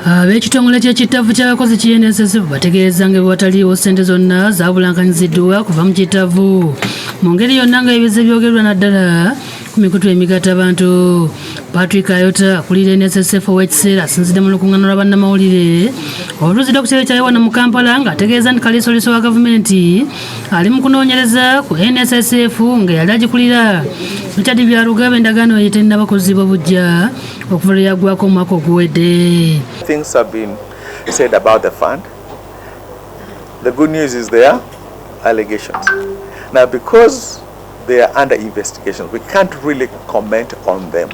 Ab'ekitongole ky'Kittavvu ky'abakozi ki Nssf bategeeza nga wataliiwo ssente zonna zabulankanyiziddwa kuva mu Kittavvu mu ngeri yonna nga ebize byogerwa naddala ku mikutu emigatta abantu. Patrick Ayota akulira Nssf ow'ekiseera asinzidde mu lukuŋŋaana lwa bannamawulire olutuzidde ku kiseera kya wano mu Kampala ng'ategeeza nti kaliisoliiso wa gavumenti ali mu kunoonyereza ku Nssf nga yali agikulira Richard Byarugaba endagaano eyita n'abakozi b'obuggya okuva lwe yaggwako mu mwaka oguwedde. Things have been said about the fund. The good news is there are allegations. Now, because they are under investigation, we can't really comment on them.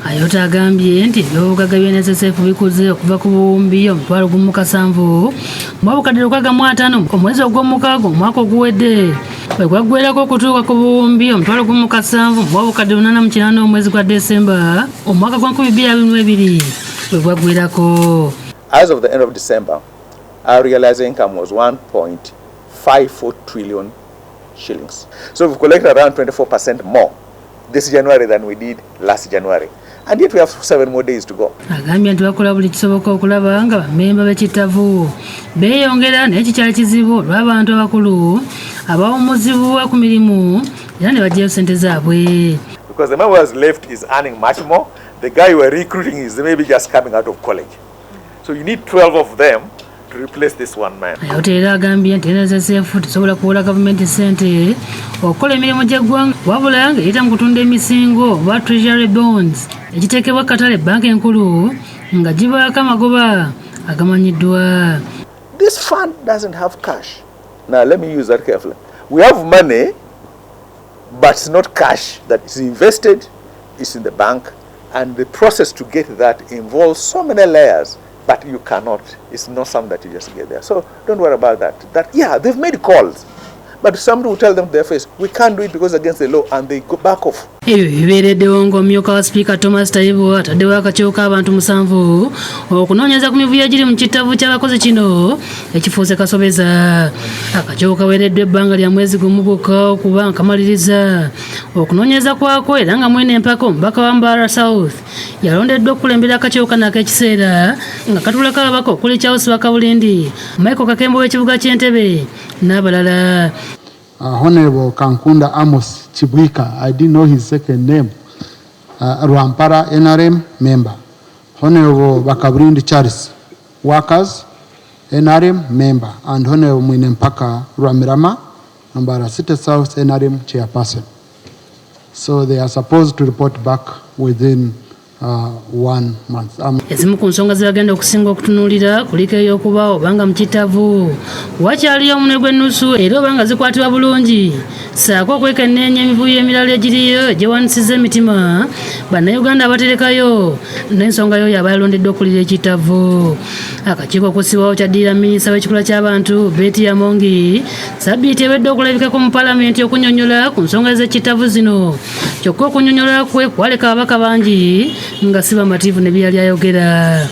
Ayota agambye nti ebyobugagga bya Nssf bikuze okuva ku buwumbi omutwalo gumu kasanvu mu obukadde lukaaga mu ataano omwezi ogw'omukaaga omwaka oguwedde bwe gwaggweerako okutuuka ku buwumbi omutwalo gumu kasanvu mu obukadde 89 omwezi gwa Desemba omwaka gwa 2022 bwe gwaggweerako. As of the end of December, our realized income was 1.54 trillion shillings. So we've collected around 24% more this January than we did last January. And yet we have 7 more days to go. Agambye nti bakola buli kisoboka okulaba nga bammemba b'Kittavvu beeyongera naye kikyali kizibu olw'abantu abakulu abawummuzibwa ku mirimu era ne baggyayo ssente zaabwe. Because the man who has left is earning much more. The guy you are recruiting is maybe just coming out of college. So you need 12 of them to replace this one man. Ayota era agambye nti Nssf tesobola kuwola gavumenti ssente okukola emirimu gy'eggwanga wabula ng'eyita mu kutunda emisingo oba treasury bonds ekiteekebwa katale banka enkulu nga gibaako amagoba agamanyiddwa. This fund doesn't have cash. Now let me use that carefully. We have money, but it's not cash that is invested, it's in the bank, and the process to get that involves so many layers. But you cannot. It's not something that you just get there. So don't worry about that. Yeah, they've made calls. But somebody will tell them to their face, we can't do it because against the law, and they go back off. Ebyo bibeereddewo ng'omumyuka wa Speaker Thomas Taibu ataddewo akakiiko k'abantu 7 okunoonyereza ku mivuyo egiri mu Kittavvu ky'abakozi kino ekifuuse kasobeza. Akakiiko kaweereddwa ebbanga lya mwezi gumu gwokka okuba nkamaliriza okunoonyereza kwako era nga mwene empaka omubaka wa Mbara South yalondeddwa okukulembera akakiiko kano ak'ekiseera nga katuulako ababaka okuli Charles Bakabulindi, Michael Kakembo w'ekibuga ky'Entebbe n'abalala. Honorable Kankunda Amos Chibwika, I didn't know his second name, Rwampara NRM member. Honorable Bakabulindi Charles, workers, NRM member. And Honorable Mwinempaka Rwamirama, Mbara City South NRM chairperson. So they are supposed to report back within 1 month. Ezimu ku nsonga zibagenda okusinga okutunuulira kuliko ey'okuba obanga mu Kittavvu wakyaliyo omunwe gw'ennusu era obanga zikwatibwa bulungi ssaako okwekenneenya emivuyo emirala egiriyo egyewanisiza emitima bannayuganda abaterekayo n'ensonga y'oyo aba yalondeddwa okulira ekittavvu. Akakiiko okussibwawo kyaddirira minisita w'ekikula ky'abantu Betty Amongi sabbiiti ewedde okulabikako mu Paalamenti okunnyonnyola ku nsonga z'ekittavvu zino kyokka okunnyonnyola kwe kwaleka ababaka bangi nga si bamativu ne byali ayogera.